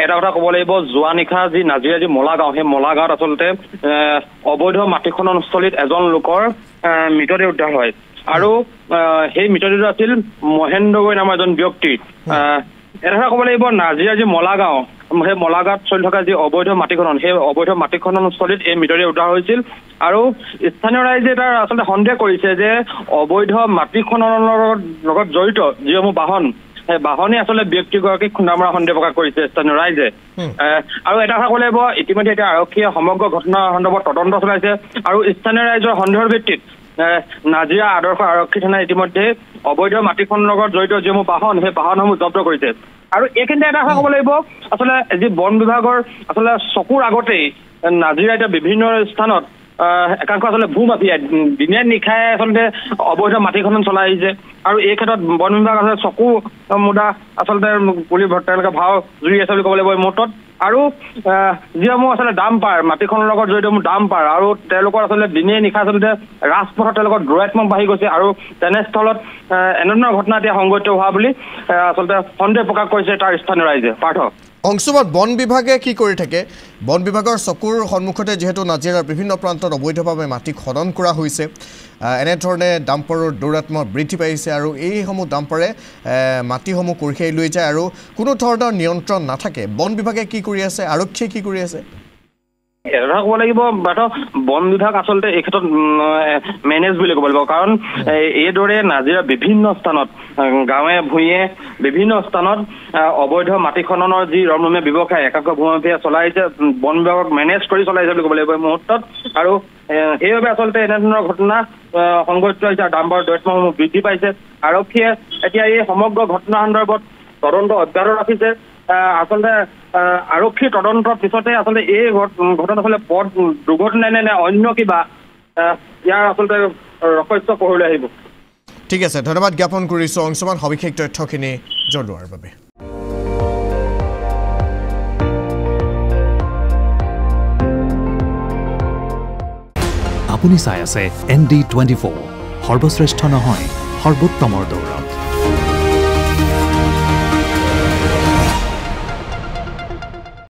এটা কথা ক'ব লাগিব যোৱা নিশা যি নাজিৰা যি মলাগাঁও সেই মলাগাঁৱত আচলতে অবৈধ মাটি খননস্থলীত এজন লোকৰ মৃতদেহ উদ্ধাৰ হয় আৰু সেই মৃতদেহটো আছিল মহেন্দ্ৰ গগৈ নামৰ এজন ব্যক্তি এটা কথা ক'ব লাগিব নাজিৰা যি মলাগাঁও সেই মলাগাঁৱত চলি থকা যি অবৈধ মাটি খনন সেই অবৈধ মাটি খননস্থলীত এই মৃতদেহ উদ্ধাৰ হৈছিল আৰু স্থানীয় ৰাইজে তাৰ আচলতে সন্দেহ কৰিছে যে অবৈধ মাটি খননৰ লগত জড়িত যিসমূহ বাহন বাহনে আসলে ব্যক্তিগৰাকীক খুন্দা মৰা সন্দেহ প্ৰকাশ কৰিছে স্থানীয় ৰাইজে আৰু এটা কথা ক'ব লাগিব ইতিমধ্যে এতিয়া আৰক্ষীয়ে সমগ্ৰ ঘটনা সন্দৰ্ভত তদন্ত চলাইছে আৰু স্থানীয় ৰাইজৰ সন্দেহৰ ভিত্তিত নাজিৰা আদৰ্শ আৰক্ষী থানাই ইতিমধ্যে অবৈধ মাটি খননৰ লগত জড়িত যিসমূহ বাহন সেই বাহনসমূহ জব্দ কৰিছে আৰু এইখিনিতে এটা কথা ক'ব লাগিব আচলতে যি বন বিভাগৰ আচলতে চকুৰ আগতেই নাজিৰা এতিয়া বিভিন্ন স্থানত একাংশ আচলতে ভূমাফিয়া দিনে নিশাই আচলতে অবৈধ মাটি খনন চলাই আহিছে আৰু এই ক্ষেত্ৰত বন বিভাগ আচলতে চকু মুদা আচলতে পুলি তেওঁলোকে ভাও জুৰি আছে বুলি ক'ব লাগিব এই মুহূৰ্তত আৰু যিসমূহ আচলতে ডাম্পাৰ মাটি খননৰ লগত জড়িত ডাম্পাৰ আৰু তেওঁলোকৰ আচলতে দিনে নিশা আচলতে ৰাজপথত তেওঁলোকৰ দৌৰাত্মক বাঢ়ি গৈছে আৰু তেনেস্থলত এনেধৰণৰ ঘটনা এতিয়া সংঘটিত হোৱা বুলি আচলতে সন্দেহ প্ৰকাশ কৰিছে তাৰ স্থানীয় ৰাইজে পাৰ্থ অংশুমান বন বিভাগে কি কৰি থাকে বন বিভাগৰ চকুৰ সন্মুখতে যেহেতু নাজিৰাৰ বিভিন্ন প্ৰান্তত অবৈধভাৱে মাটি খনন কৰা হৈছে এনেধৰণে ডাম্পাৰৰ দৌৰাত্মক বৃদ্ধি পাইছে আৰু এইসমূহ ডাম্পাৰে মাটিসমূহ কঢ়িয়াই লৈ যায় আৰু কোনো ধৰণৰ নিয়ন্ত্ৰণ নাথাকে বন বিভাগে কি কৰি আছে আৰক্ষীয়ে কি কৰি আছে এটা ক'ব লাগিব বন বিভাগ আচলতে এই ক্ষেত্ৰত মেনেজ বুলি ক'ব লাগিব কাৰণ এইদৰে নাজিৰা বিভিন্ন স্থানত গাঁৱে ভূঞে বিভিন্ন স্থানত অবৈধ মাটি খননৰ যি ৰমৰমীয়া ব্যৱসায় একাংশ ভূমাফিয়া চলাইছে বন বিভাগক মেনেজ কৰি চলাইছে বুলি ক'ব লাগিব এই মুহূৰ্তত আৰু সেইবাবে আচলতে এনেধৰণৰ ঘটনা সংঘটিত হৈছে আৰু ডাম্পাৰৰ দৌৰাত্মসমূহ বৃদ্ধি পাইছে আৰক্ষীয়ে এতিয়া এই সমগ্ৰ ঘটনা সন্দৰ্ভত তদন্ত অব্যাহত ৰাখিছে আচলতে আৰক্ষীৰ তদন্তৰ পিছতে আচলতে এই ঘটনা আচলতে পথ দুৰ্ঘটনা নে অন্য কিবা ইয়াৰ আচলতে ৰহস্য পোহৰলৈ আহিব ঠিক আছে ধন্যবাদ জ্ঞাপন কৰিছোঁ অংশমান সবিশেষ তথ্যখিনি জনোৱাৰ বাবে আপুনি চাই আছে ND24 সৰ্বশ্ৰেষ্ঠ নহয় সৰ্বোত্তমৰ দৌৰ